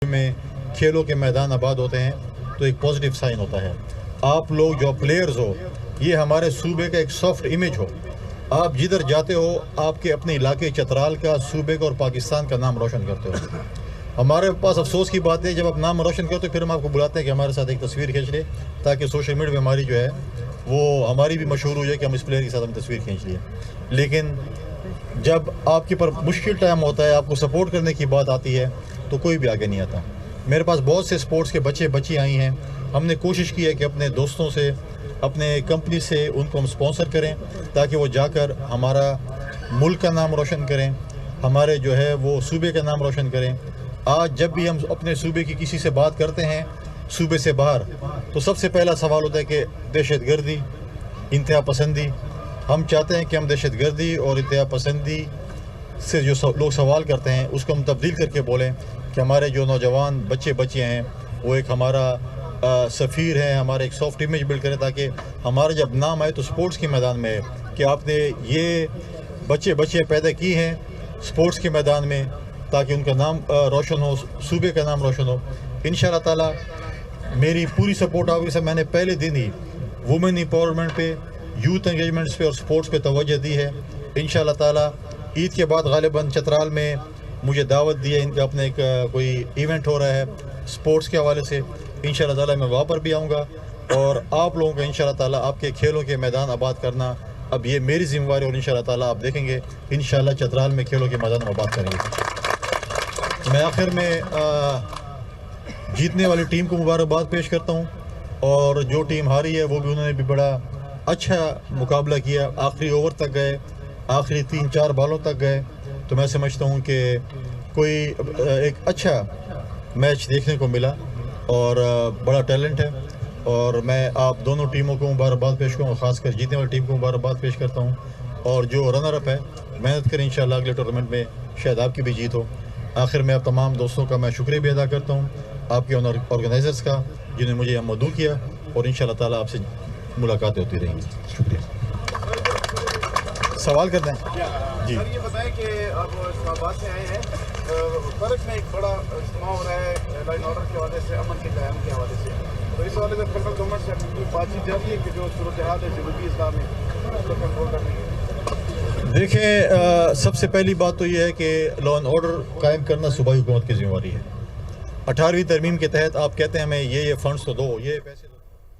میں کھیلوں کے میدان آباد ہوتے ہیں تو ایک پازیٹیو سائن ہوتا ہے. آپ لوگ جو پلیئرز ہو یہ ہمارے صوبے کا ایک سافٹ امیج ہو. آپ جدھر جاتے ہو آپ کے اپنے علاقے چترال کا صوبے کا اور پاکستان کا نام روشن کرتے ہو. ہمارے پاس افسوس کی بات ہے جب آپ نام روشن کرتے ہو پھر ہم آپ کو بلاتے ہیں کہ ہمارے ساتھ ایک تصویر کھینچ لے تاکہ سوشل میڈیا پہ ہماری جو ہے وہ ہماری بھی مشہور ہو جائے کہ ہم اس پلیئر کے ساتھ ہم تصویر کھینچ لیے. لیکن جب آپ کے پر مشکل ٹائم ہوتا ہے آپ کو سپورٹ کرنے کی بات آتی ہے تو کوئی بھی آگے نہیں آتا. میرے پاس بہت سے سپورٹس کے بچے بچی آئی ہیں. ہم نے کوشش کی ہے کہ اپنے دوستوں سے اپنے کمپنی سے ان کو ہم سپانسر کریں تاکہ وہ جا کر ہمارا ملک کا نام روشن کریں, ہمارے جو ہے وہ صوبے کا نام روشن کریں. آج جب بھی ہم اپنے صوبے کی کسی سے بات کرتے ہیں صوبے سے باہر تو سب سے پہلا سوال ہوتا ہے کہ دہشت گردی, انتہا پسندی. ہم چاہتے ہیں کہ ہم دہشت گردی اور انتہا پسندی سے جو لوگ سوال کرتے ہیں اس کو ہم تبدیل کر کے بولیں کہ ہمارے جو نوجوان بچے بچیاں ہیں وہ ایک ہمارا سفیر ہیں, ہمارے ایک سافٹ امیج بلڈ کریں تاکہ ہمارا جب نام آئے تو سپورٹس کے میدان میں کہ آپ نے یہ بچے پیدا کی ہیں سپورٹس کے میدان میں تاکہ ان کا نام روشن ہو, صوبے کا نام روشن ہو. انشاءاللہ تعالی میری پوری سپورٹ آگے سے میں نے پہلے دن ہی وومن ایمپاورمنٹ پہ, یوتھ انگیجمنٹس پہ اور سپورٹس پہ توجہ دی ہے. انشاءاللہ تعالی عید کے بعد غالباً چترال میں مجھے دعوت دی ہے, ان کا اپنے ایک کوئی ایونٹ ہو رہا ہے سپورٹس کے حوالے سے. انشاءاللہ تعالی میں وہاں پر بھی آؤں گا اور آپ لوگوں کا انشاءاللہ تعالی آپ کے کھیلوں کے میدان آباد کرنا اب یہ میری ذمہ داری اور انشاءاللہ تعالی آپ دیکھیں گے انشاءاللہ چترال میں کھیلوں کے میدان آباد کریں گے. میں آخر میں جیتنے والی ٹیم کو مبارکباد پیش کرتا ہوں اور جو ٹیم ہاری ہے وہ بھی انہوں نے بھی بڑا اچھا مقابلہ کیا, آخری اوور تک گئے, آخری 3-4 بالوں تک گئے. تو میں سمجھتا ہوں کہ کوئی ایک اچھا میچ دیکھنے کو ملا اور بڑا ٹیلنٹ ہے. اور میں آپ دونوں ٹیموں کو مبارکباد پیش کروں, خاص کر جیتنے والی ٹیم کو مبارکباد پیش کرتا ہوں. اور جو رنر اپ ہے محنت کریں انشاءاللہ اگلے ٹورنامنٹ میں شاید آپ کی بھی جیت ہو. آخر میں آپ تمام دوستوں کا میں شکریہ بھی ادا کرتا ہوں, آپ کے آرگنائزرز کا جنہوں نے مجھے یہاں مدعو کیا, اور انشاءاللہ تعالی آپ سے ملاقاتیں ہوتی رہیں گی. شکریہ. سوال کرتے ہیں جی. سر یہ بتائیں کہ آپ اسلام آباد سے آئے ہیں, فرق میں ایک بڑا اجتماع ہو رہا ہے لائن آرڈر کے حوالے سے, امن کے قیام کے حوالے سے, تو اس حوالے سے فیڈرل گورنمنٹ سے کوئی بات چیت جاری ہے کہ جو صورتحال ہے جنوبی اسلام میں اس کو کنٹرول کرنے کی؟ دیکھیں سب سے پہلی بات تو یہ ہے کہ لا اینڈ آرڈر قائم کرنا صوبائی حکومت کی ذمہ داری ہے. 18ویں ترمیم کے تحت آپ کہتے ہیں ہمیں یہ فنڈس تو دو, یہ پیسے دو.